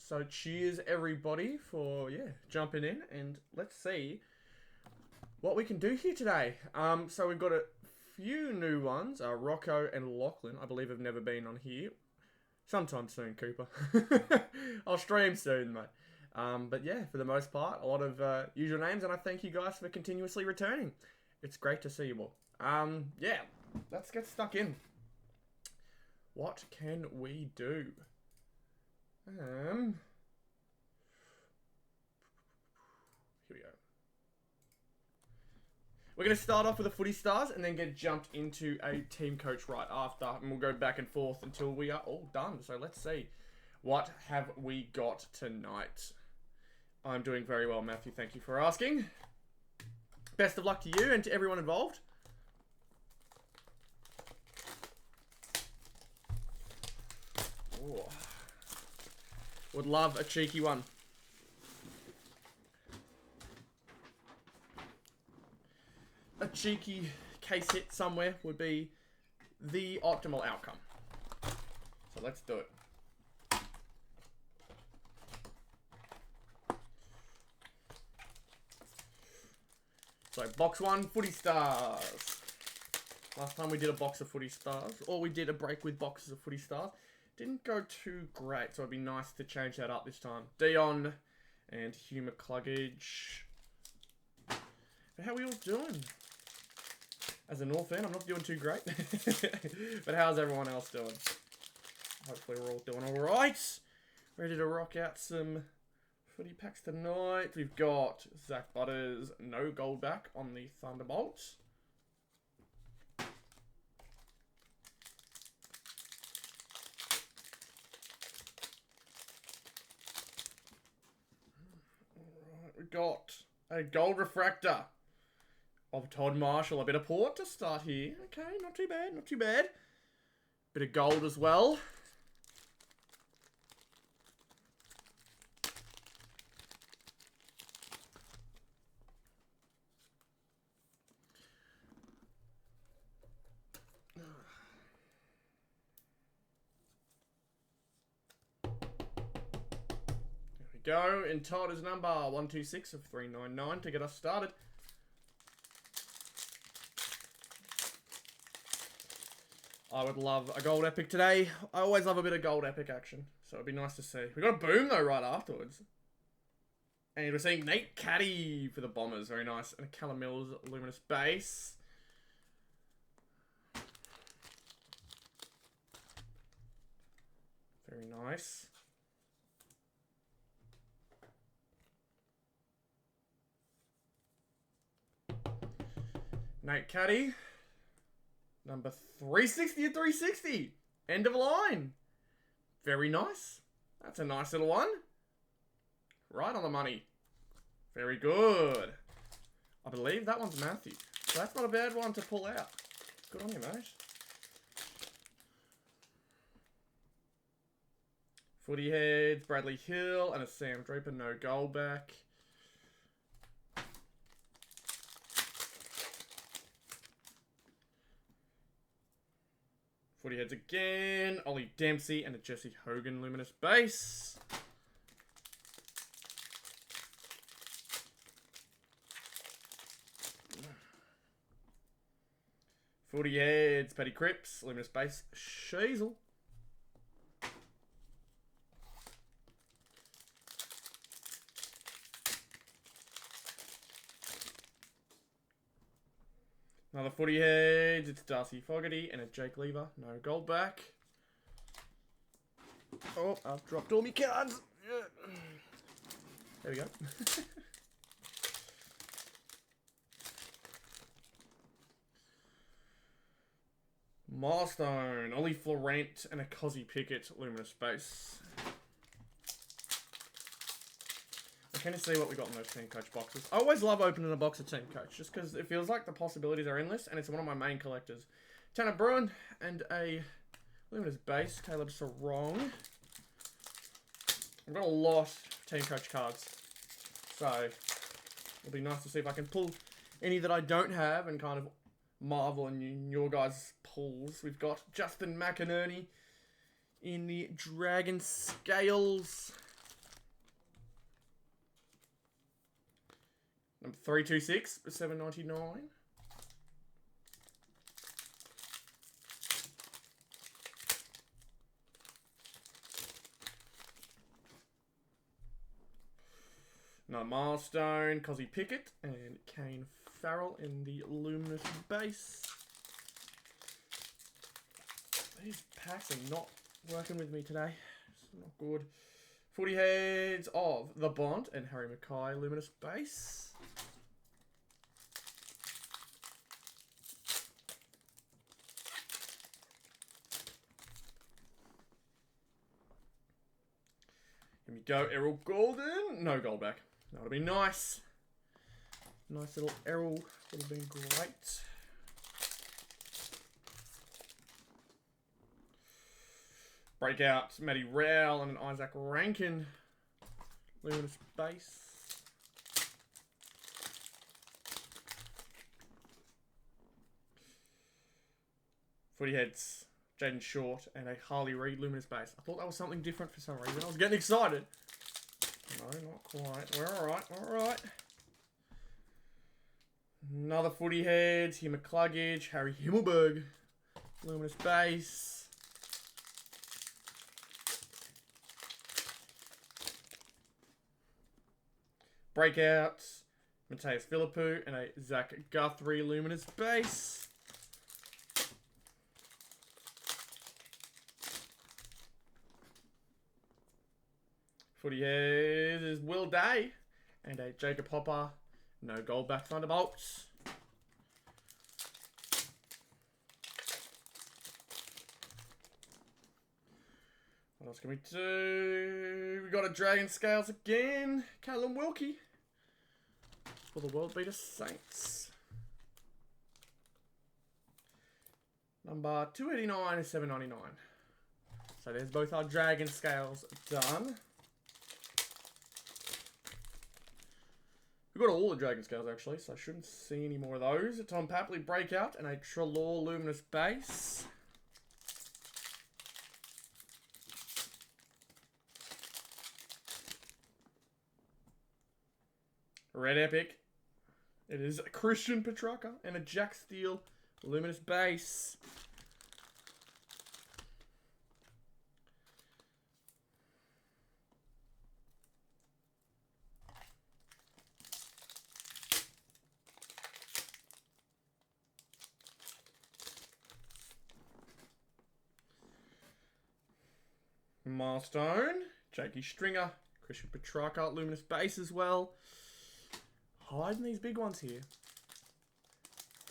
So cheers everybody for jumping in, and let's see what we can do here today. So we've got a few new ones. Rocco and Lachlan, I believe, have never been on here. Sometime soon, Cooper. I'll stream soon, mate. But yeah, for the most part, a lot of usual names, and I thank you guys for continuously returning. It's great to see you all. Yeah, let's get stuck in. What can we do? Here we go. We're going to start off with the Footy Stars and then get jumped into a team coach right after. And we'll go back and forth until we are all done. So let's see. What have we got tonight? I'm doing very well, Matthew. Thank you for asking. Best of luck to you and to everyone involved. Ooh. Would love a cheeky one. A cheeky case hit somewhere would be the optimal outcome. So let's do it. So box one, Footy Stars. Last time we did a box of Footy Stars, or we did a break with boxes of Footy Stars. Didn't go too great, so it'd be nice to change that up this time. Dion and Hugh McCluggage. But how are we all doing? As a North fan, I'm not doing too great. But how's everyone else doing? Hopefully we're all doing alright. Ready to rock out some footy packs tonight. We've got Zach Butters, no gold back on the Thunderbolt. We've got a gold refractor of Todd Marshall. A bit of port to start here. Okay, not too bad, not too bad. Bit of gold as well. Go, and Todd is number 126 of 399 to get us started. I would love a gold epic today. I always love a bit of gold epic action, so it'd be nice to see. We got a boom though right afterwards. And we're seeing Nate Caddy for the Bombers, very nice. And a Callum Mills luminous base. Very nice. Nate Caddy, number 360 of 360. End of line. Very nice. That's a nice little one. Right on the money. Very good. I believe that one's Matthew. So that's not a bad one to pull out. Good on you, mate. Footy Heads, Bradley Hill, and a Sam Draper, no goal back. Footy Heads again, Ollie Dempsey, and a Jesse Hogan luminous base. Footy Heads, Paddy Cripps, luminous base, Sheasel. Another Footy Heads, it's Darcy Fogarty and a Jake Lever. No gold back. Oh, I've dropped all my cards. There we go. Milestone, Ollie Florent and a Cozzy Pickett luminous base. I can see what we got in those Team Coach boxes. I always love opening a box of Team Coach just because it feels like the possibilities are endless and it's one of my main collectors. Tanner Bruin and a luminous base, Caleb Sarong. I've got a lot of Team Coach cards, so it'll be nice to see if I can pull any that I don't have and kind of marvel in your guys' pulls. We've got Justin McInerney in the Dragon Scales. Number 326 for $7.99. No milestone, Cozzy Pickett and Kane Farrell in the luminous base. These packs are not working with me today. It's not good. Footy heads of the Bond and Harry Mackay luminous base. Here we go, Errol Golden. No gold back. That would have been nice. Nice little Errol would have been great. Breakout, Matty Rowell and an Isaac Rankin. Luminous base. Footy heads, Jaden Short and a Harley Reid luminous base. I thought that was something different for some reason. I was getting excited. No, not quite. We're alright, alright. Another footy heads, Hugh McCluggage, Harry Himmelberg. Luminous base. Breakouts, Mateus Philippou and a Zach Guthrie luminous base. Footy heads is Will Day and a Jacob Hopper. No gold back Thunderbolts. What else can we do? We got a Dragon Scales again. Callum Wilkie for the World Beater Saints. Number 289 is $7.99. So there's both our Dragon Scales done. We've got all the Dragon Scales actually, so I shouldn't see any more of those. A Tom Papley breakout and a Trelaw luminous base. Red Epic. It is a Christian Petrarca and a Jack Steele luminous base. Milestone, Jakey Stringer, Christian Petrarca luminous base as well. Hiding these big ones here.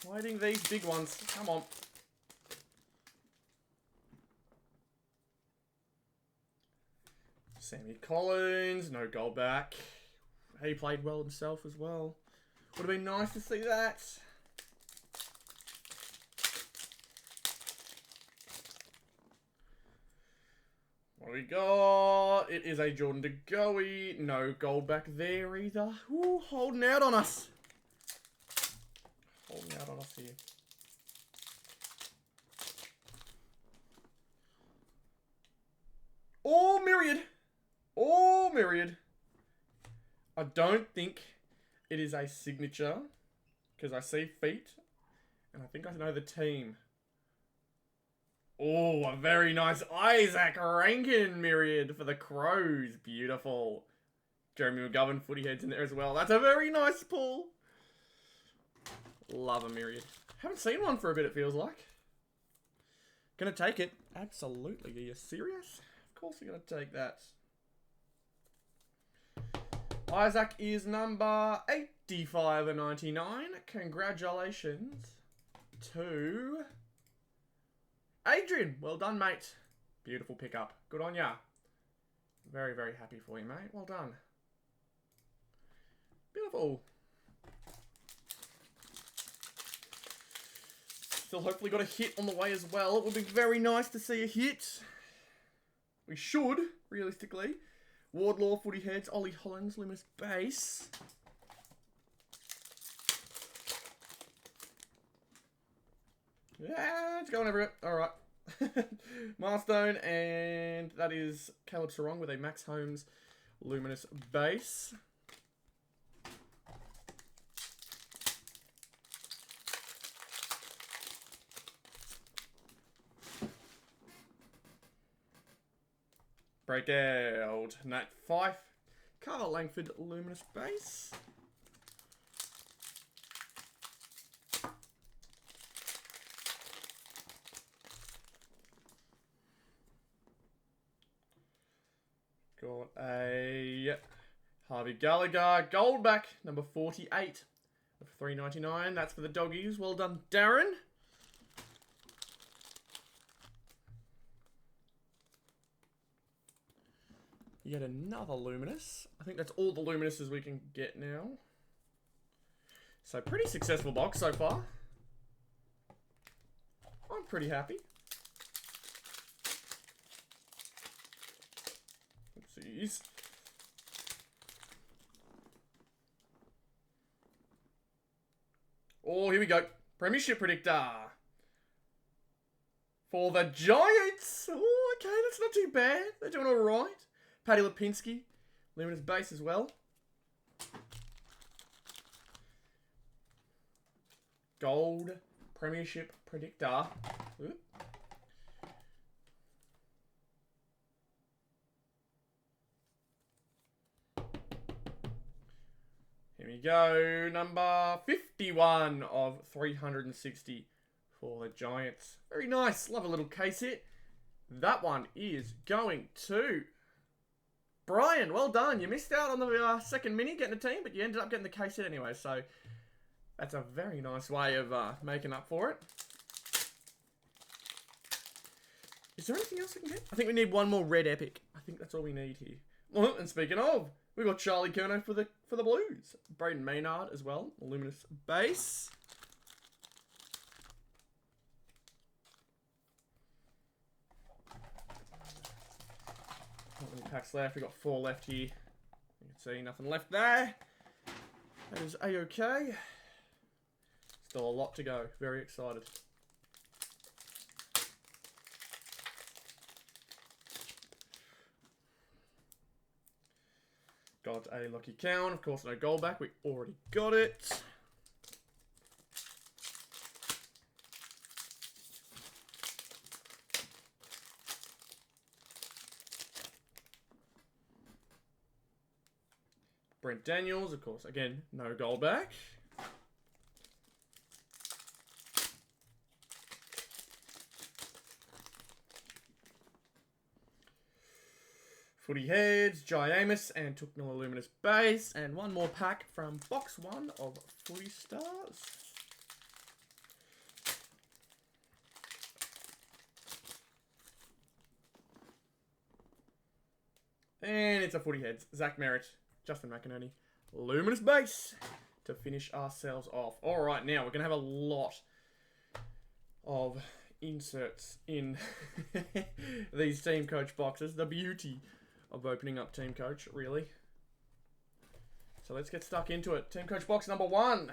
Hiding these big ones. Come on. Sammy Collins, no gold back. He played well himself as well. Would have been nice to see that. What do we got? It is a Jordan De Goey. No gold back there either. Ooh, holding out on us. Holding out on us here. All Myriad. All Myriad. I don't think it is a signature because I see feet and I think I know the team. Oh, a very nice Isaac Rankin Myriad for the Crows. Beautiful. Jeremy McGovern footy heads in there as well. That's a very nice pull. Love a Myriad. Haven't seen one for a bit, it feels like. Gonna take it. Absolutely. Are you serious? Of course you're gonna take that. Isaac is number 85/99. Congratulations to Adrian. Well done, mate. Beautiful pickup. Good on ya. Very, very happy for you, mate. Well done. Beautiful. Still hopefully got a hit on the way as well. It would be very nice to see a hit. We should, realistically. Wardlaw, footy heads, Ollie Hollins, luminous base. Yeah, it's going over it. Alright. Milestone, and that is Caleb Sarong with a Max Holmes luminous base. Breakout. Nat Fife. Carl Langford Luminous Base. Got a Harvey Gallagher Goldback, number 48 of 3.99. That's for the doggies. Well done, Darren. You get another Luminous. I think that's all the Luminuses we can get now. So pretty successful box so far. I'm pretty happy. Oopsies. Oh, here we go. Premiership Predictor. For the Giants. Oh, okay, that's not too bad. They're doing all right. Paddy Lipinski. Luminous Base as well. Gold Premiership Predictor. Oop. Here we go. Number 51 of 360 for the Giants. Very nice. Love a little case hit. That one is going to Brian. Well done. You missed out on the second mini getting a team, but you ended up getting the case hit anyway. So that's a very nice way of making up for it. Is there anything else I can get? I think we need one more red epic. I think that's all we need here. Well, and speaking of, we got Charlie Curnow for the Blues. Braden Maynard as well. Luminous Base. Not many packs left. We got 4 left here. You can see nothing left there. That is A-okay. Still a lot to go. Very excited. Got a Lucky Cowan. Of course, no gold back. We already got it. Brent Daniels, of course, again, no gold back. Footy Heads, Jai Amos, and Tooknilla Luminous Base. And one more pack from box 1 of Footy Stars. And it's a Footy Heads. Zach Merritt, Justin McInerney, Luminous Base to finish ourselves off. Alright, now we're going to have a lot of inserts in these Teamcoach boxes. The beauty of opening up Teamcoach, really. So let's get stuck into it. Teamcoach box number 1.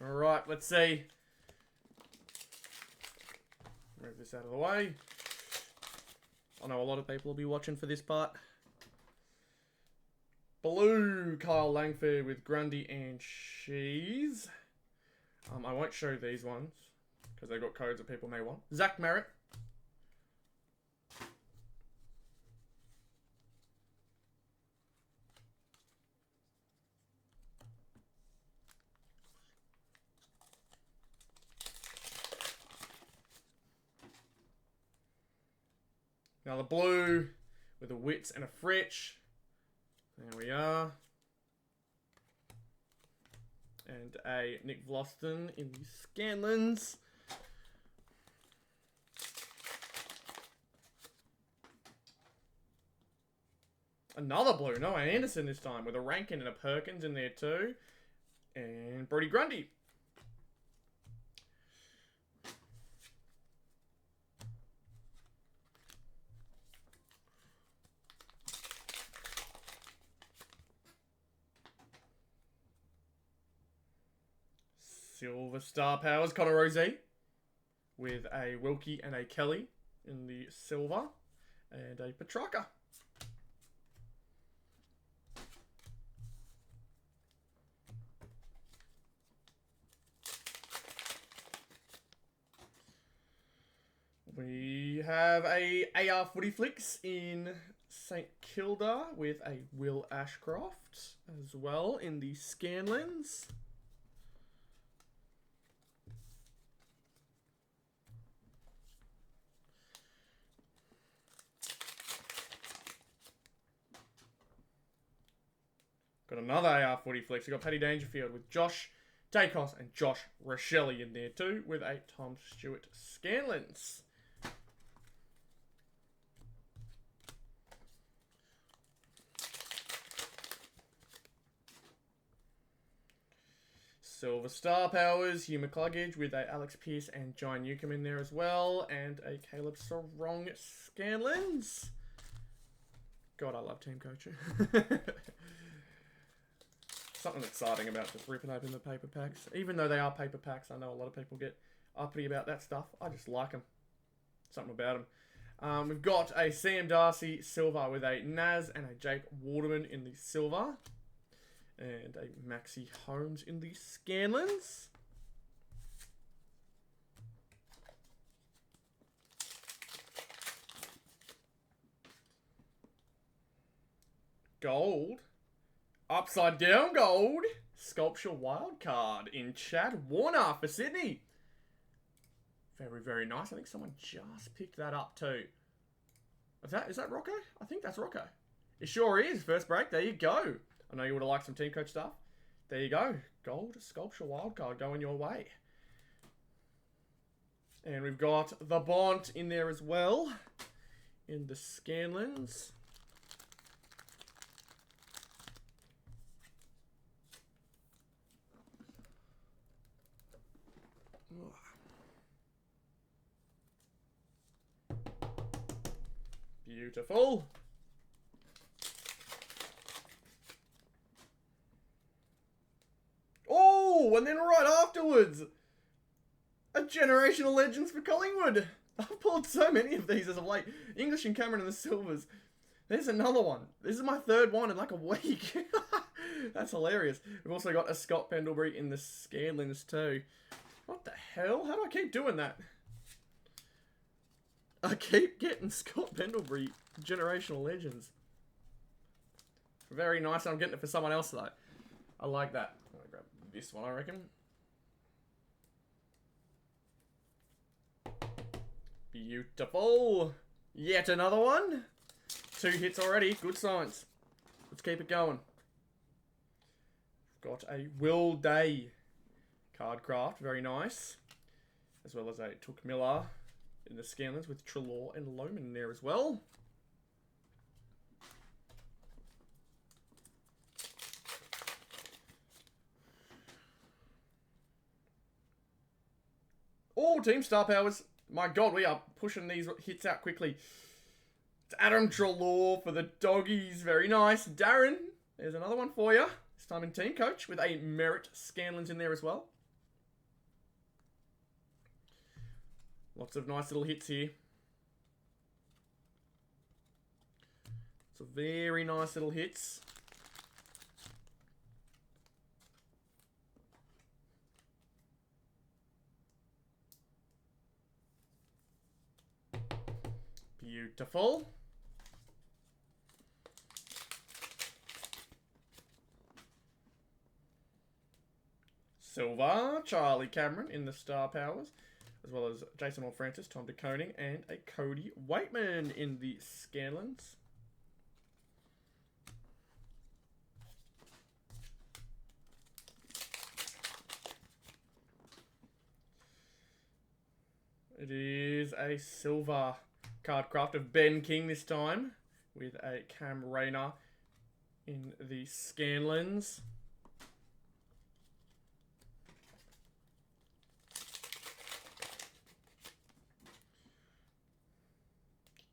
Alright, let's see. Move this out of the way. I know a lot of people will be watching for this part. Blue, Kyle Langford with Grundy and Shees. I won't show these ones because they've got codes that people may want. Zach Merritt. Now the blue with a Wits and a Fritch. There we are. And a Nick Vlosten in the Scanlons. Another blue, Noah Anderson this time, with a Rankin and a Perkins in there too. And Brody Grundy. Silver Star Powers, Connor Rosie. With a Wilkie and a Kelly in the silver. And a Petrarca. We have a AR Footy Flicks in St Kilda with a Will Ashcroft as well in the Scanlens. Got another AR Footy Flicks. We've got Paddy Dangerfield with Josh Dacos and Josh Rochelle in there too with a Tom Stewart Scanlens. Silver Star Powers, Hugh McCluggage with a Alex Pearce and John Newcomb in there as well. And a Caleb Sarong Scanlens. God, I love Teamcoach. Something exciting about just ripping open the paper packs. Even though they are paper packs, I know a lot of people get uppity about that stuff. I just like them. Something about them. We've got a Sam Darcy silver with a Naz and a Jake Waterman in the silver. And a Maxi Holmes in the Scanlens. Gold. Upside down gold. Sculpture wildcard in Chad Warner for Sydney. Very, very nice. I think someone just picked that up too. Is that Rocco? I think that's Rocco. It sure is. First break. There you go. I know you would have liked some Teamcoach stuff. There you go. Gold Sculpture Wildcard going your way. And we've got the Bont in there as well. In the Scanlens. Beautiful. Oh, and then right afterwards, a Generational Legends for Collingwood. I've pulled so many of these as of late. English and Cameron and the Silvers. There's another one. This is my third one in like a week. That's hilarious. We've also got a Scott Pendlebury in the Scanlens too. What the hell? How do I keep doing that? I keep getting Scott Pendlebury Generational Legends. Very nice. I'm getting it for someone else though. I like that. I'm gonna grab this one, I reckon. Beautiful. Yet another one. 2 hits already. Good signs. Let's keep it going. Got a Will Day card craft. Very nice. As well as a Took Miller in the Scanlens with Trelaw and Loman in there as well. Oh, Team Star Powers. My God, we are pushing these hits out quickly. It's Adam Trelaw for the Doggies. Very nice. Darren, there's another one for you. This time in Teamcoach with a Merritt Scanlens in there as well. Lots of nice little hits here. So very nice little hits. Beautiful. Silver, Charlie Cameron in the Star Powers, as well as Jason Francis, Tom de Koning, and a Cody Waitman in the Scanlens. It is a silver card craft of Ben King this time, with a Cam Rayner in the Scanlens.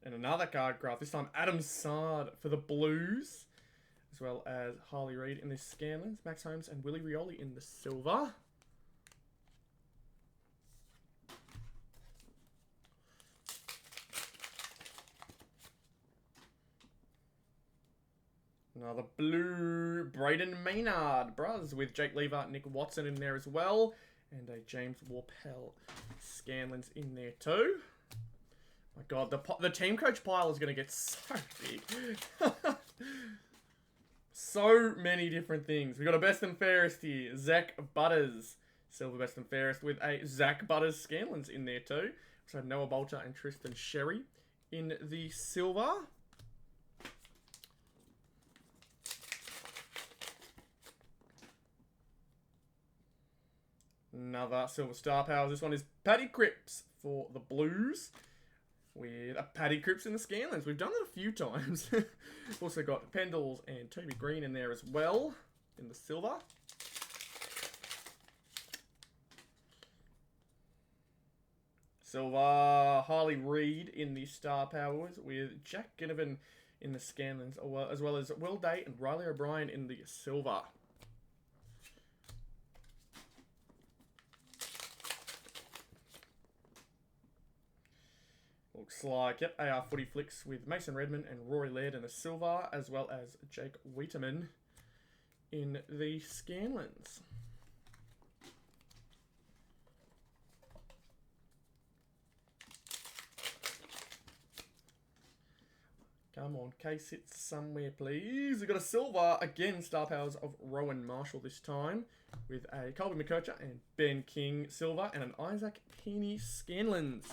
And another card craft, this time Adam Sard for the Blues, as well as Harley Reid in the Scanlens, Max Holmes and Willie Rioli in the silver. Another blue Braden Maynard, bros, with Jake Lever, Nick Watson in there as well. And a James Warpel Scanlon's in there too. My God, the team coach pile is going to get so big. So many different things. We got a best and fairest here. Zach Butters. Silver best and fairest with a Zach Butters Scanlon's in there too. So Noah Bolter and Tristan Sherry in the silver. Another silver star powers. This one is Paddy Cripps for the Blues. With a Paddy Cripps in the Scanlons. We've done that a few times. Also got Pendles and Toby Green in there as well. In the silver. Silver Harley Reid in the star powers. With Jack Ginnivan in the Scanlons. As well as Will Day and Riley O'Brien in the silver. Looks like, yep, AR Footy Flicks with Mason Redman and Rory Laird in the silver, as well as Jake Wheaterman in the Scanlons. Come on, case it somewhere, please. We've got a silver, again, star powers of Rowan Marshall this time, with a Colby McKercher and Ben King silver, and an Isaac Heaney Scanlons.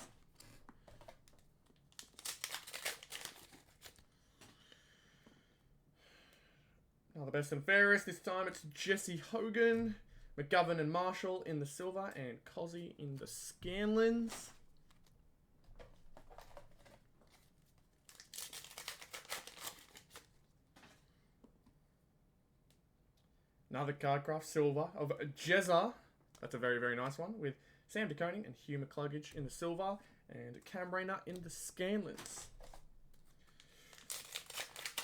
Now the best and fairest, this time it's Jesse Hogan, McGovern and Marshall in the silver, and Cozzy in the Scanlons. Another Cardcraft silver of Jezza. That's a very, very nice one, with Sam DeConing and Hugh McCluggage in the silver, and Cam Rayner in the Scanlons.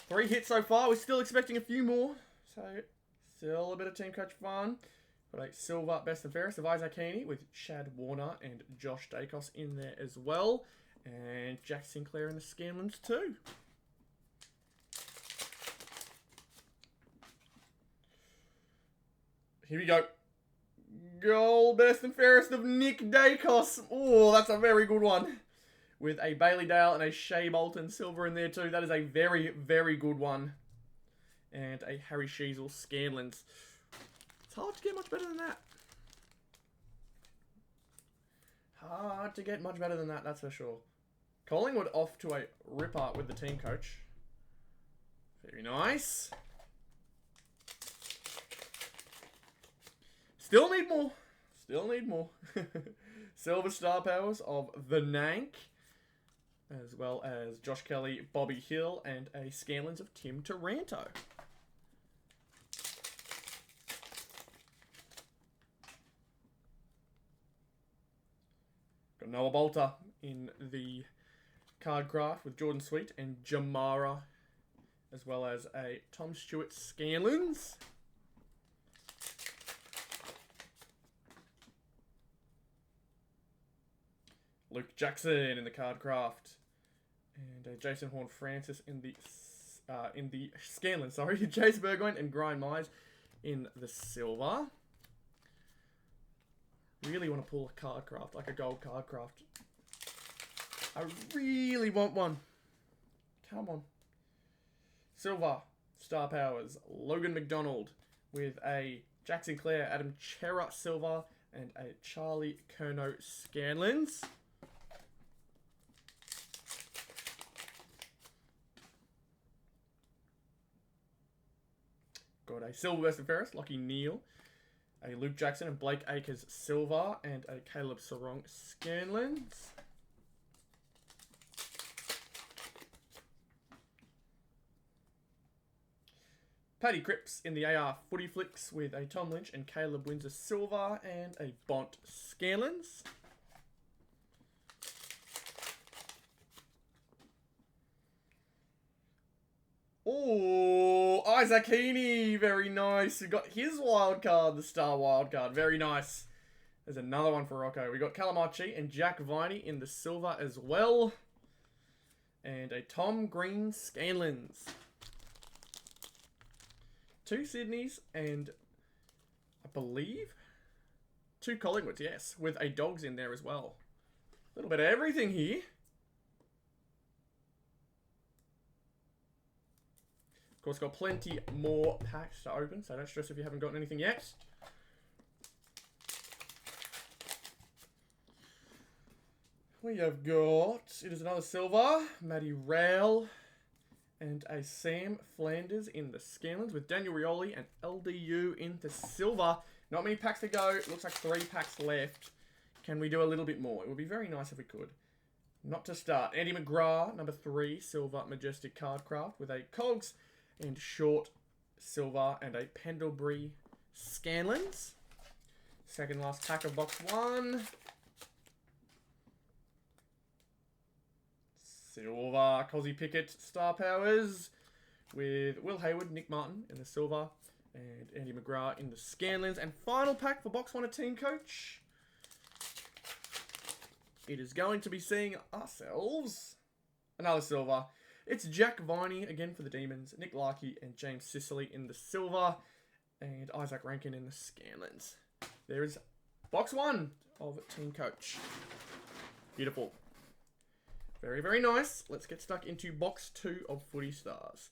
3 hits so far. We're still expecting a few more. So, still a bit of team coach fun. Got a silver best and fairest of Isaac Heaney with Chad Warner and Josh Dacos in there as well. And Jack Sinclair in the Scanlons too. Here we go. Gold best and fairest of Nick Dacos. Oh, that's a very good one. With a Bailey Dale and a Shea Bolton silver in there too. That is a very, very good one. And a Harry Sheasel Scanlons. It's hard to get much better than that. Hard to get much better than that, that's for sure. Collingwood off to a ripper with the team coach. Very nice. Still need more. Still need more. Silver star powers of the Nank. As well as Josh Kelly, Bobby Hill, and a Scanlons of Tim Taranto. Got Noah Bolter in the card craft with Jordan Sweet and Jamara, as well as a Tom Stewart Scanlons. Luke Jackson in the card craft. And Jason Horn-Francis in the Scanlon, sorry. Jace Burgoyne and Brian Mize in the silver. Really want to pull a card craft, like a gold card craft. I really want one. Come on. Silver, star powers, Logan McDonald with a Jack Sinclair, Adam Chera silver, and a Charlie Curnow Scanlons. Got a silver best and fairest, Lockie Neal, a Luke Jackson and Blake Acres silver, and a Caleb Sarong Scanlons. Paddy Cripps in the AR Footy Flicks with a Tom Lynch and Caleb Windsor silver, and a Bont Scanlons. Oh, Isaac Heaney, very nice. We got his wild card, the star wild card, very nice. There's another one for Rocco. We got Calamachi and Jack Viney in the silver as well. And a Tom Green Scanlons. 2 Sydneys, and I believe 2 Collingwoods, yes, with a Dogs in there as well. A little bit of everything here. Of course, got plenty more packs to open, so don't stress if you haven't gotten anything yet. We have got, it is another silver, Matty Rowell, and a Sam Flanders in the Scanlons with Daniel Rioli and LDU into silver. Not many packs to go. It looks like 3 packs left. Can we do a little bit more? It would be very nice if we could. Not to start. Andy McGrath, number 3, silver Majestic Cardcraft with a Cogs and short silver and a Pendlebury Scanlons. Second last pack of box 1. Silver, Cozzy Pickett, Star Powers, with Will Hayward, Nick Martin in the silver, and Andy McGrath in the Scanlons. And final pack for box 1 of Teamcoach. It is going to be seeing ourselves another silver. It's Jack Viney again for the Demons, Nick Larkey and James Sicily in the silver, and Isaac Rankin in the Scanlons. There is box 1 of Teamcoach. Beautiful. Very, very nice. Let's get stuck into box 2 of Footy Stars.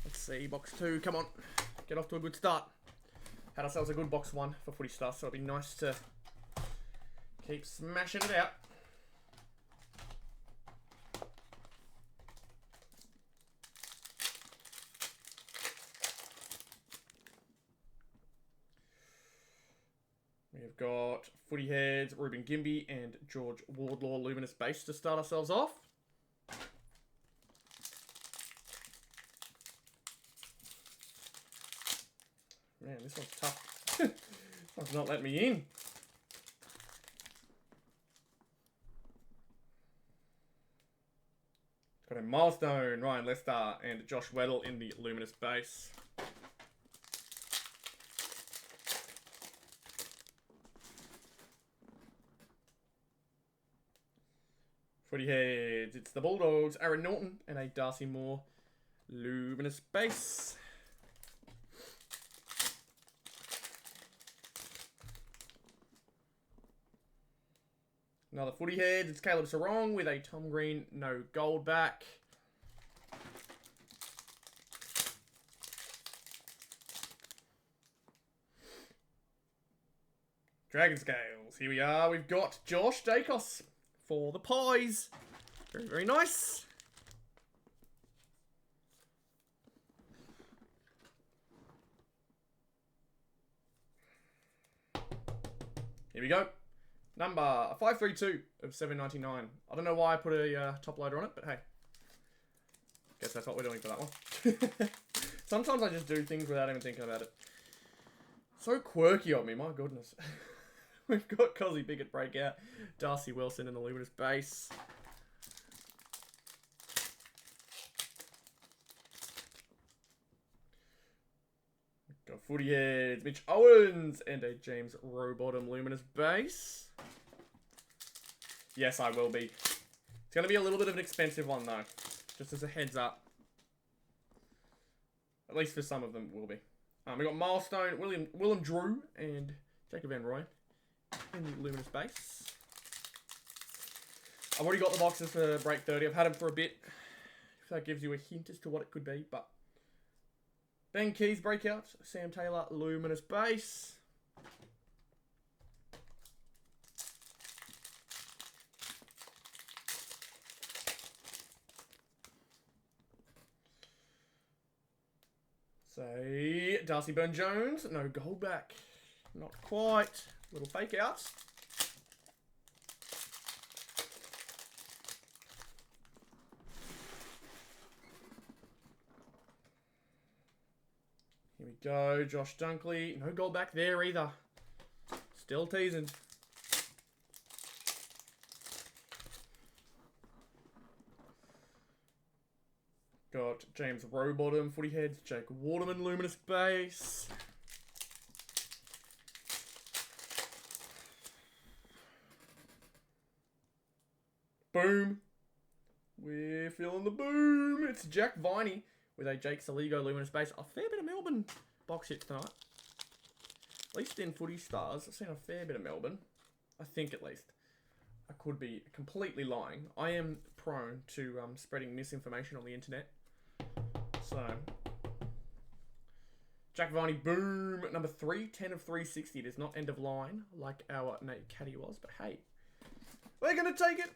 Let's see, box 2. Come on. Get off to a good start. Had ourselves a good box 1 for Footy Stars, so it'll be nice to keep smashing it out. We have got Footy Heads, Ruben Gimby, and George Wardlaw Luminous Base to start ourselves off. Man, this one's tough. This one's not letting me in. Got a Milestone, Ryan Lester, and Josh Weddle in the Luminous Base. Footy Heads, it's the Bulldogs, Aaron Norton, and a Darcy Moore Luminous Base. Another Footy Heads, it's Caleb Sarong with a Tom Green, no gold back. Dragon Scales, here we are. We've got Josh Dacos for the Pies. Very, very nice. Here we go. Number 532 of 7.99. I don't know why I put a top loader on it, but hey. Guess that's what we're doing for that one. Sometimes I just do things without even thinking about it. So quirky of me, my goodness. We've got Cozzy Pickett breakout. Darcy Wilson in the Luminous Base. Got Footy Heads, Mitch Owens, and a James Rowbottom Luminous Base. Yes, I will be. It's going to be a little bit of an expensive one, though. Just as a heads up. At least for some of them, will be. We got Milestone, Willem Drew, and Jacob Van Roy in the Luminous Base. I've already got the boxes for break 30. I've had them for a bit. If that gives you a hint as to what it could be, but... Ben Keys breakout, Sam Taylor Luminous Base. Say, Darcy Byrne-Jones, no gold back. Not quite. Little fake outs. Here we go, Josh Dunkley. No gold back there either. Still teasing. Got James Rowbottom, Footy Heads, Jake Waterman, Luminous Base. Boom. We're feeling the boom. It's Jack Viney with a Jake Saligo Luminous Base. A fair bit of Melbourne box hits tonight. At least in Footy Stars, I've seen a fair bit of Melbourne. I think at least. I could be completely lying. I am prone to spreading misinformation on the internet. So, Jack Viney, boom. Number 3, 10 of 360. It is not end of line like our Nate Caddy was, but hey, we're going to take it.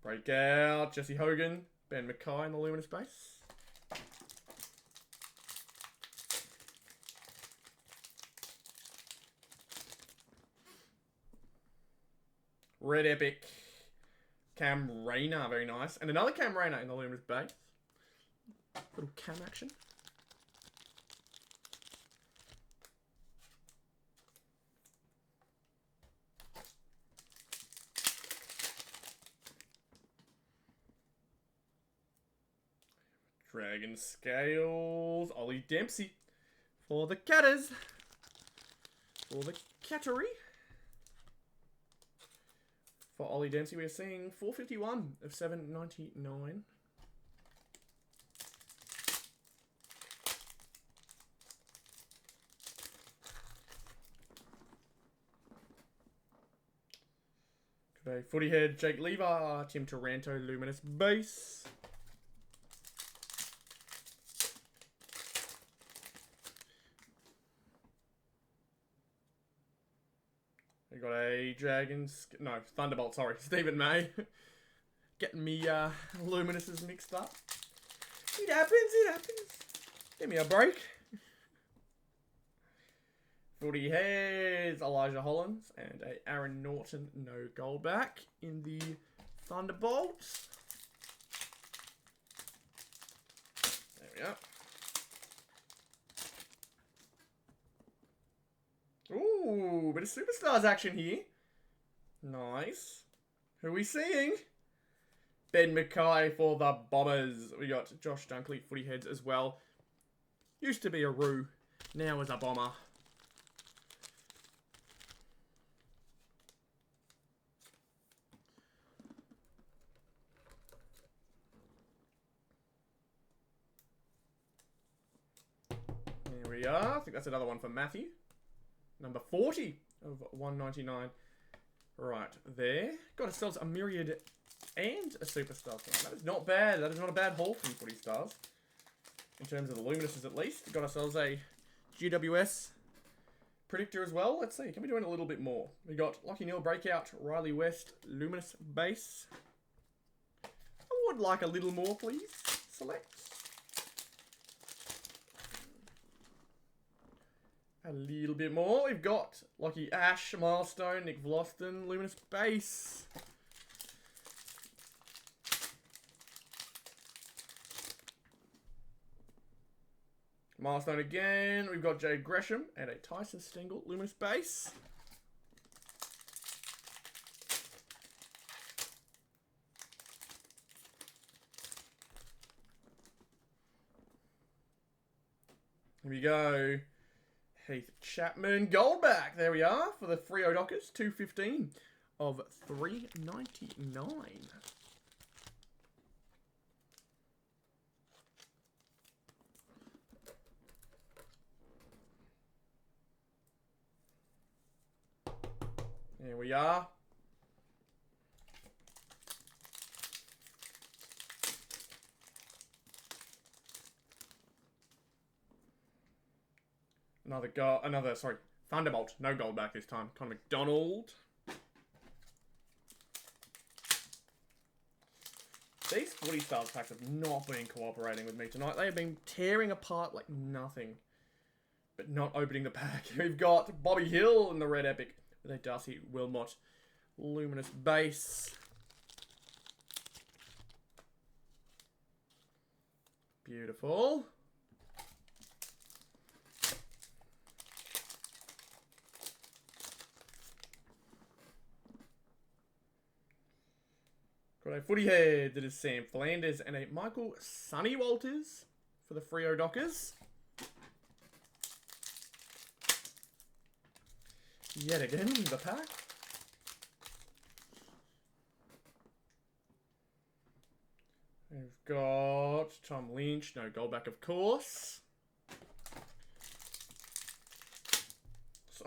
Breakout, Jesse Hogan, Ben Mackay in the Luminous Base. Red Epic, Cam Rayner, very nice. And another Cam Rayner in the Luminous Base. Little Cam action. Dragon Scales, Ollie Dempsey for the Catters. For the Cattery. For Ollie Dempsey, we're seeing 451 of 799. Okay, Footy Head, Jake Lever, Tim Taranto, Luminous Base. We got a Thunderbolt, sorry, Stephen May. Getting me Luminouses mixed up. It happens. Give me a break. Footy Heads, Elijah Hollins, and a Aaron Norton, no gold back in the Thunderbolt. There we are. Ooh, bit of Superstars action here. Nice. Who are we seeing? Ben Mackay for the Bombers. We got Josh Dunkley, Footy Heads as well. Used to be a Roo, now is a Bomber. There we are. I think that's another one for Matthew. Number 40 of 199. Right there. Got ourselves a Myriad and a Superstar. That is not bad. That is not a bad haul from Footy Stars. In terms of the Luminouses at least. Got ourselves a GWS predictor as well. Let's see. Can we do it a little bit more? We got Lucky Neil Breakout, Riley West, Luminous Base. I would like a little more, please. Select. A little bit more. We've got Lucky Ash, Milestone, Nick Vloston, Luminous Base. Milestone again. We've got Jade Gresham and a Tyson Stengel, Luminous Base. Here we go. Heath Chapman, Goldback. There we are for the Freo Dockers. 215 of 399. There we are. Thunderbolt. No gold back this time. Connor McDonald. These Footy Stars packs have not been cooperating with me tonight. They have been tearing apart like nothing. But not opening the pack. We've got Bobby Hill in the Red Epic with a Darcy Wilmot Luminous Base. Beautiful. Got a footy head that is Sam Flanders and a Michael Sonny Walters for the Freo Dockers. Yet again, the pack. We've got Tom Lynch, no goal back, of course.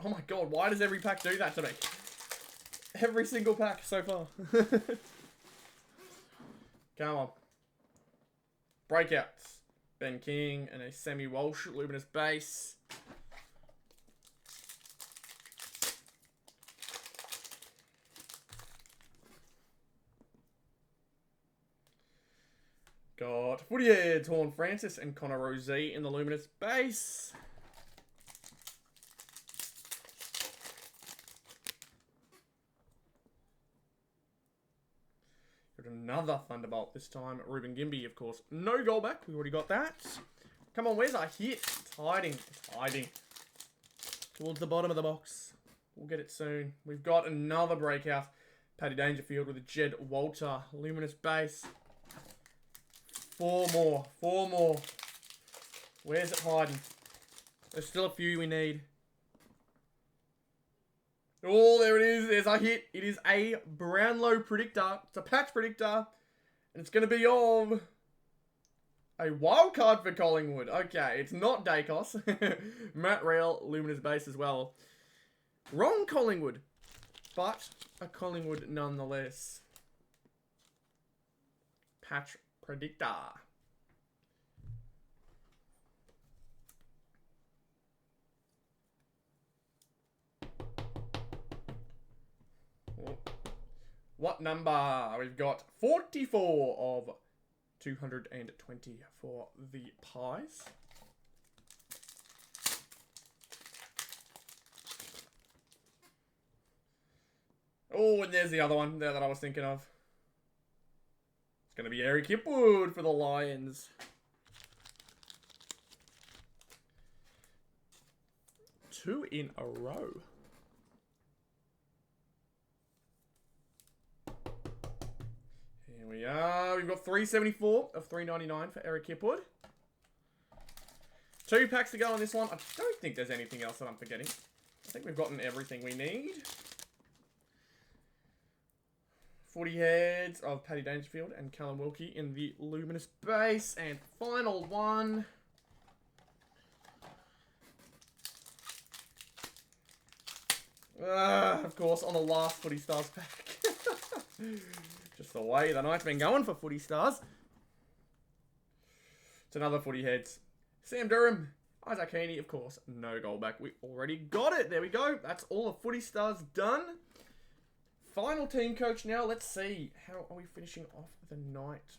Oh my god, why does every pack do that to me? Every single pack so far. Come on. Breakouts. Ben King and a Sammy Walsh luminous base. Got Footy Heads, Horn Francis and Connor Rozee in the luminous base. Got another Thunderbolt this time. Ruben Gimby, of course. No goal back. We already got that. Come on, where's our hit? It's hiding. It's hiding. Towards the bottom of the box. We'll get it soon. We've got another breakout. Paddy Dangerfield with a Jed Walter. Luminous base. Four more. Four more. Where's it hiding? There's still a few we need. Oh, there it is. There's our hit. It is a Brownlow predictor. It's a patch predictor. And it's going to be of a wild card for Collingwood. Okay, it's not Dacos. Matt Rail, luminous base as well. Wrong Collingwood. But a Collingwood nonetheless. Patch predictor. What number? We've got 44 of 220 for the Pies. Oh, and there's the other one there that I was thinking of. It's going to be Eric Hipwood for the Lions. Two in a row. Here we are. We've got 374 of 399 for Eric Hipwood. 2 packs to go on this one. I don't think there's anything else that I'm forgetting. I think we've gotten everything we need. Footy Heads of Paddy Dangerfield and Callum Wilkie in the luminous base. And final one. Of course, on the last Footy Stars pack. Just the way the night's been going for Footy Stars. It's another Footy Heads. Sam Durham, Isaac Heaney, of course, no goal back. We already got it. There we go. That's all the Footy Stars done. Final team coach now. Let's see. How are we finishing off the night?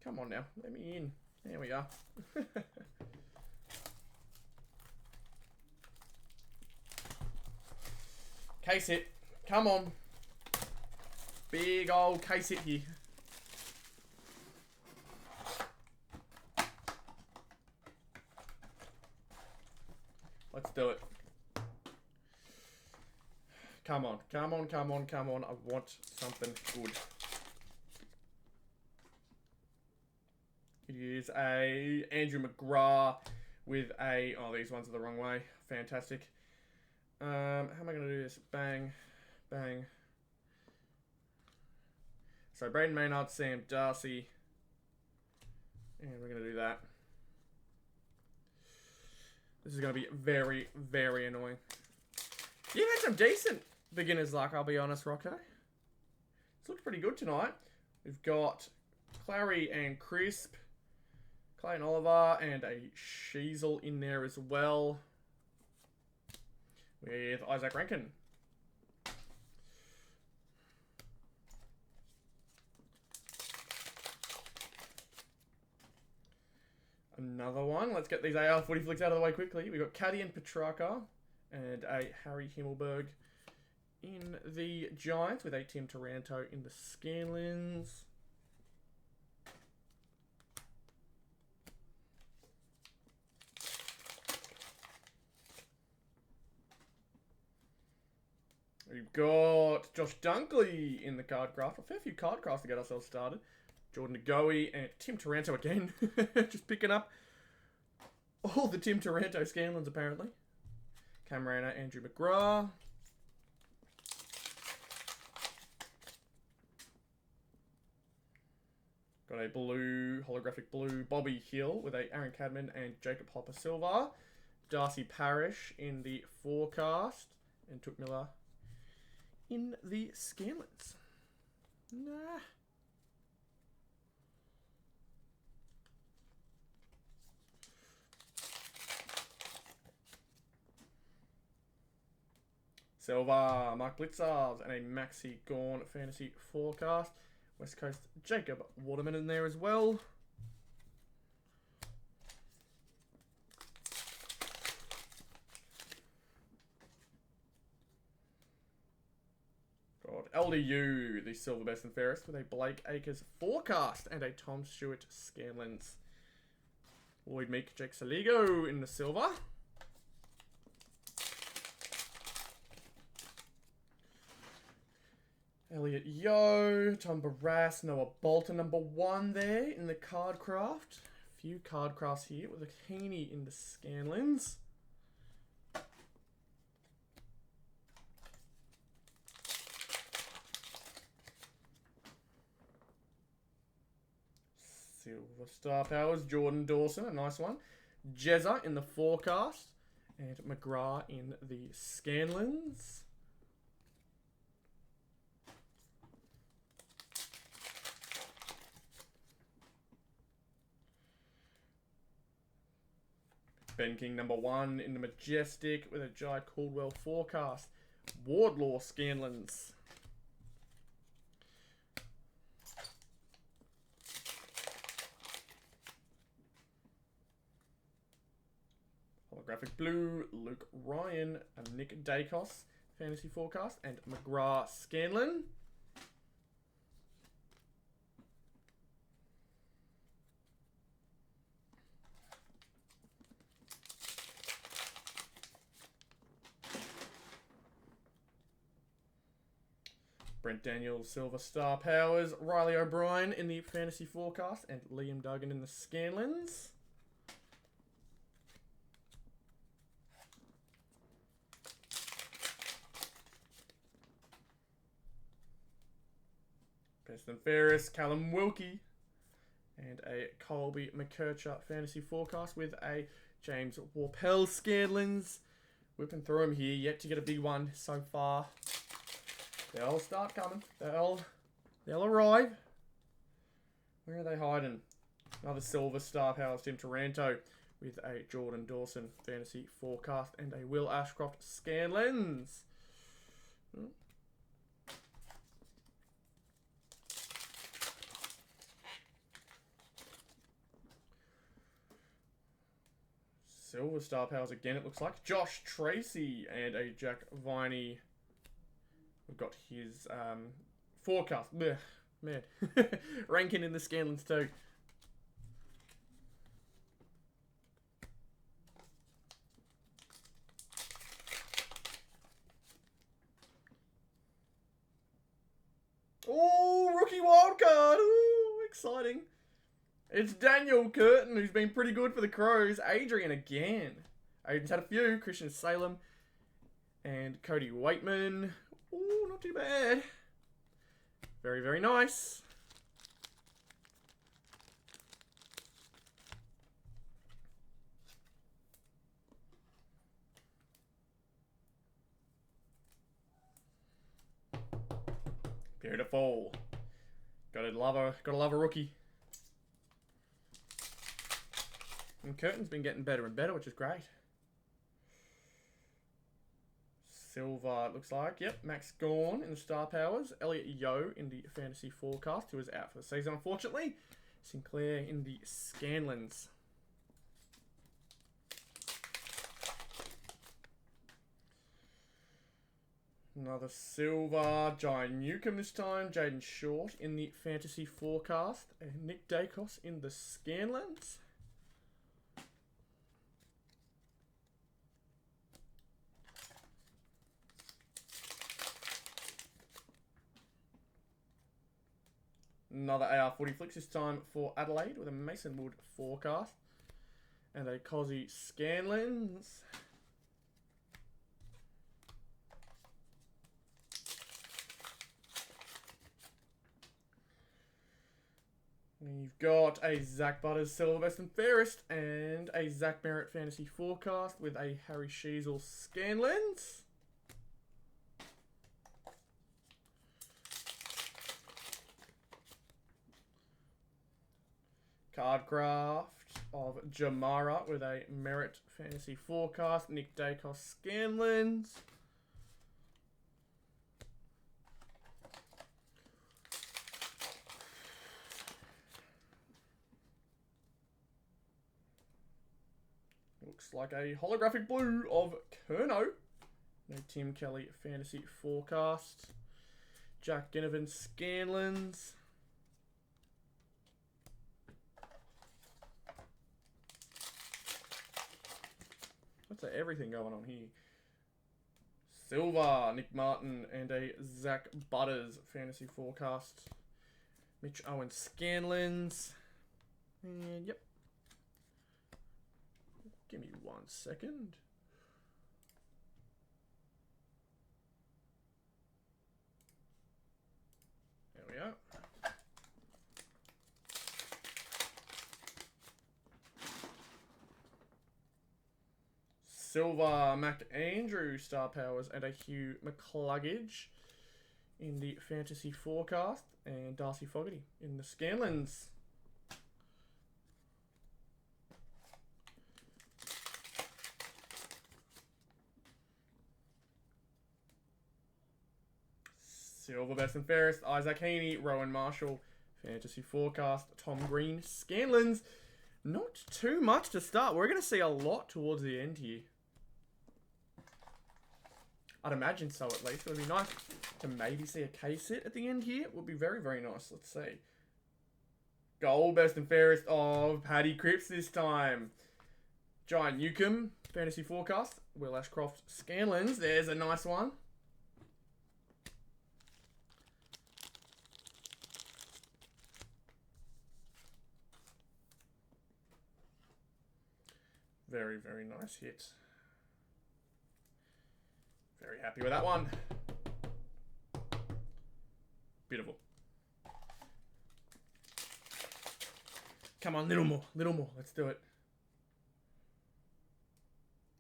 Come on now. Let me in. There we are. Case hit. Come on. Big old case hit here. Let's do it. Come on, come on, come on, come on. I want something good. It is a Andrew McGrath with a... Oh, these ones are the wrong way. Fantastic. How am I going to do this? Bang, bang. So, Braden Maynard, Sam Darcy. And we're going to do that. This is going to be very, very annoying. You've had some decent beginner's luck, I'll be honest, Rocco. It's looked pretty good tonight. We've got Clary and Crisp, Clayton Oliver, and a Sheasel in there as well. With Isaac Rankin. Another one. Let's get these AR Footy flicks out of the way quickly. We've got Caddy and Petrarca and a Harry Himmelberg in the Giants with a Tim Taranto in the Scanlins. We've got Josh Dunkley in the card craft. A fair few card crafts to get ourselves started. Jordan Ngoe and Tim Taranto again. Just picking up all the Tim Taranto Scanlons apparently. Camerana, Andrew McGrath. Got a blue, holographic blue Bobby Hill with a Aaron Cadman and Jacob Hopper Silver. Darcy Parish in the forecast. And Took Miller in the Scanlons. Nah. Silver, Mark Blitzars, and a Maxi Gorn Fantasy Forecast. West Coast Jacob Waterman in there as well. Got LDU, the Silver Best and Fairest, with a Blake Acres Forecast and a Tom Stewart Scanlons. Lloyd Meek, Jake Saligo in the silver. Elliot Yo, Tom Barras, Noah Bolton, number 1 there in the card craft. A few card crafts here with a Heaney in the Scanlons. Silver Star Powers, Jordan Dawson, a nice one. Jezza in the forecast. And McGrath in the Scanlons. Ben King, number 1 in the Majestic with a Jai Caldwell forecast. Wardlaw Scanlons. Holographic Blue, Luke Ryan, and Nick Dacos Fantasy Forecast, and McGrath Scanlon. Brent Daniels, Silver Star Powers, Riley O'Brien in the Fantasy Forecast, and Liam Duggan in the Scanlons. Best and Fairest, Callum Wilkie, and a Colby McKercher Fantasy Forecast with a James Warpel Scanlons. Whipping through them here, yet to get a big one so far. They'll start coming. They'll arrive. Where are they hiding? Another Silver Star Powers Tim Taranto with a Jordan Dawson Fantasy Forecast and a Will Ashcroft Scanlons. Silver Star Powers again, it looks like. Josh Tracy and a Jack Viney. We've got his forecast. Blech, man. Rankin in the Scanlons too. Oh, rookie wildcard. Ooh, exciting. It's Daniel Curtin, who's been pretty good for the Crows. Adrian again. Adrian's had a few. Christian Salem and Cody Waitman. Ooh, not too bad. Very, very nice. Beautiful. Gotta love a rookie. And Curtin's been getting better and better, which is great. Silver, it looks like. Yep, Max Gorn in the Star Powers. Elliot Yo in the Fantasy Forecast, who is out for the season, unfortunately. Sinclair in the Scanlons. Another silver. Jai Newcomb this time. Jaden Short in the Fantasy Forecast. And Nick Dacos in the Scanlons. Another AR Footy Flicks, this time for Adelaide with a Mason Wood forecast. And a Cozzy Scanlens. We've got a Zach Butters Silver Best and Fairest and a Zach Merritt Fantasy Forecast with a Harry Sheasel Scanlens. Card craft of Jamara with a Merritt Fantasy Forecast. Nick Dacos Scanlens. Looks like a holographic blue of Kerno. No Tim Kelly Fantasy Forecast. Jack Ginnivan Scanlens. What's everything going on here? Silver, Nick Martin, and a Zach Butters Fantasy Forecast. Mitch Owen Scanlens. And yep. Give me 1 second. There we are. Silver, Mac Andrew Star Powers, and a Hugh McCluggage in the Fantasy Forecast, and Darcy Fogarty in the Scanlens. Silver Best and Fairest, Isaac Heaney, Rowan Marshall, Fantasy Forecast, Tom Green, Scanlens. Not too much to start. We're going to see a lot towards the end here. I'd imagine so, at least. It would be nice to maybe see a case hit at the end here. It would be very, very nice. Let's see. Gold Best and Fairest of Paddy Cripps this time. Giant Newcomb, Fantasy Forecast. Will Ashcroft, Scanlens. There's a nice one. Very, very nice hit. Very happy with that one. Beautiful. Come on, little more, little more. Let's do it.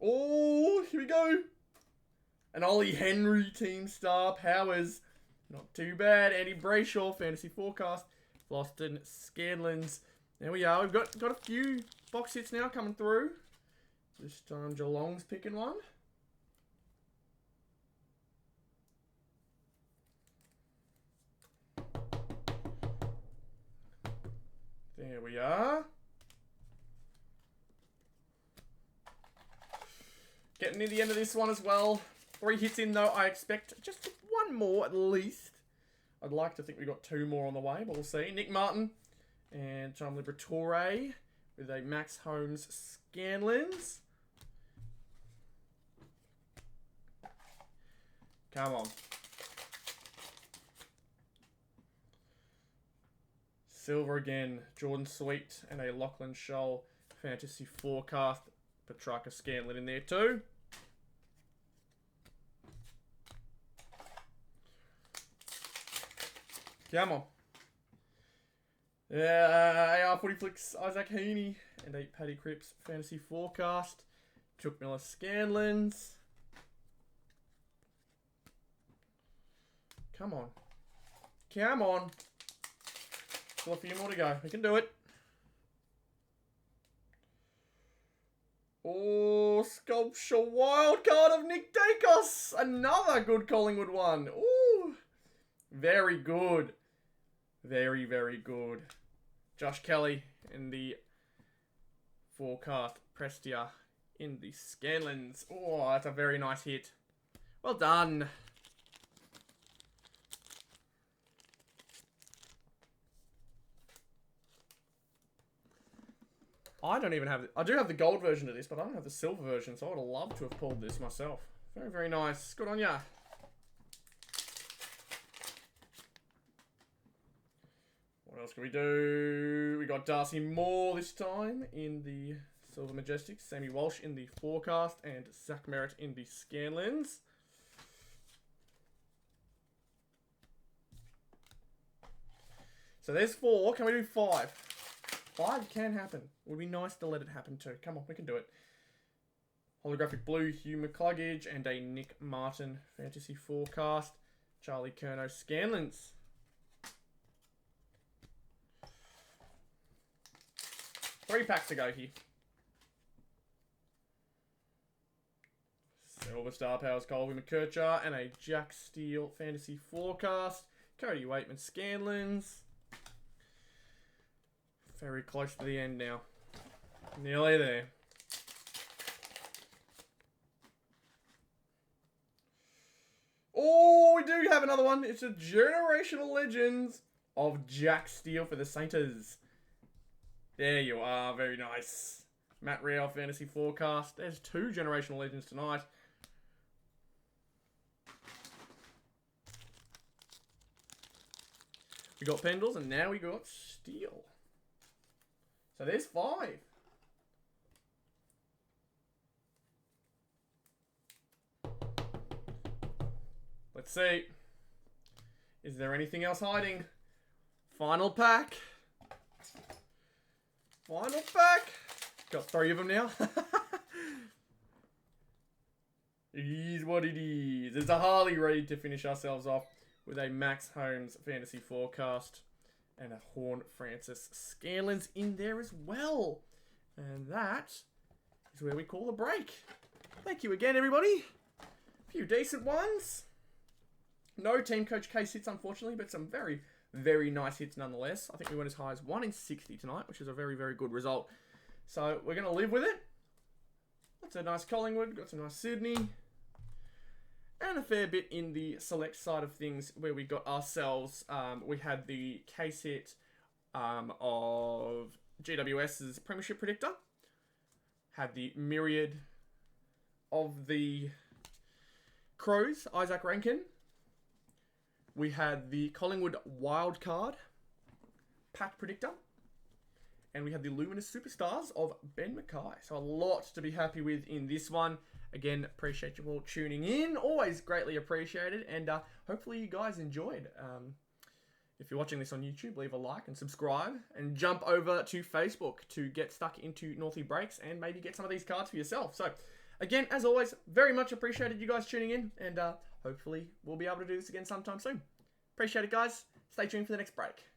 Oh, here we go. An Ollie Henry Team Star Powers. Not too bad. Eddie Brayshaw, Fantasy Forecast. Floston Scanlens. There we are. We've got a few box hits now coming through. This time Geelong's picking one. There we are. Getting near the end of this one as well. 3 hits in though. I expect just one more at least. I'd like to think we got 2 more on the way, but we'll see. Nick Martin and John Liberatore with a Max Holmes Scanlens. Come on. Silver again. Jordan Sweet and a Lachlan Scholl Fantasy Forecast. Petrarca Scanlon in there too. Come on. AR Footy Flicks, Isaac Heaney and a Paddy Cripps Fantasy Forecast. Chuck Miller Scanlens. Come on. Come on. Still a few more to go. We can do it. Oh, Sculpture Wildcard of Nick Dacos. Another good Collingwood one. Ooh. Very good. Very, very good. Josh Kelly in the Forecast. Prestia in the Scanlens. Oh, that's a very nice hit. Well done. I don't even have... I do have the gold version of this, but I don't have the silver version, so I would have loved to have pulled this myself. Very, very nice. Good on ya. else can we do? We got Darcy Moore this time in the Silver Majestic, Sammy Walsh in the Forecast, and Zach Merritt in the Scanlens. So there's 4. Can we do 5? 5 can happen. It would be nice to let it happen too. Come on, we can do it. Holographic Blue, Hugh McCluggage, and a Nick Martin Fantasy Forecast. Charlie Curnow Scanlens. Three packs to go here. Silver Star Powers Colby McKercher and a Jack Steele Fantasy Forecast. Cody Waitman Scanlens. Very close to the end now. Nearly there. Oh, we do have another one. It's a Generational Legends of Jack Steele for the Saints. There you are. Very nice. Matt Real Fantasy Forecast. There's 2 Generational Legends tonight. We got Pendles and now we got Steele. So there's 5. Let's see. Is there anything else hiding? Final pack. Final pack. Got 3 of them now. It is what it is. It's a Harley ready to finish ourselves off with a Max Holmes Fantasy Forecast and a Horn Francis Scanlens in there as well. And that is where we call a break. Thank you again, everybody. A few decent ones. No Teamcoach case hits, unfortunately, but some very, very nice hits nonetheless. I think we went as high as 1 in 60 tonight, which is a very, very good result. So we're going to live with it. That's a nice Collingwood, got some nice Sydney. And a fair bit in the select side of things where we got ourselves, we had the case hit of GWS's Premiership Predictor. Had the myriad of the Crows, Isaac Rankin. We had the Collingwood Wildcard Pack Predictor. And we had the Luminous Superstars of Ben Mackay. So a lot to be happy with in this one. Again, appreciate you all tuning in. Always greatly appreciated. And hopefully you guys enjoyed. If you're watching this on YouTube, leave a like and subscribe. And jump over to Facebook to get stuck into Northy Breaks and maybe get some of these cards for yourself. So, again, as always, very much appreciated you guys tuning in. And hopefully we'll be able to do this again sometime soon. Appreciate it, guys. Stay tuned for the next break.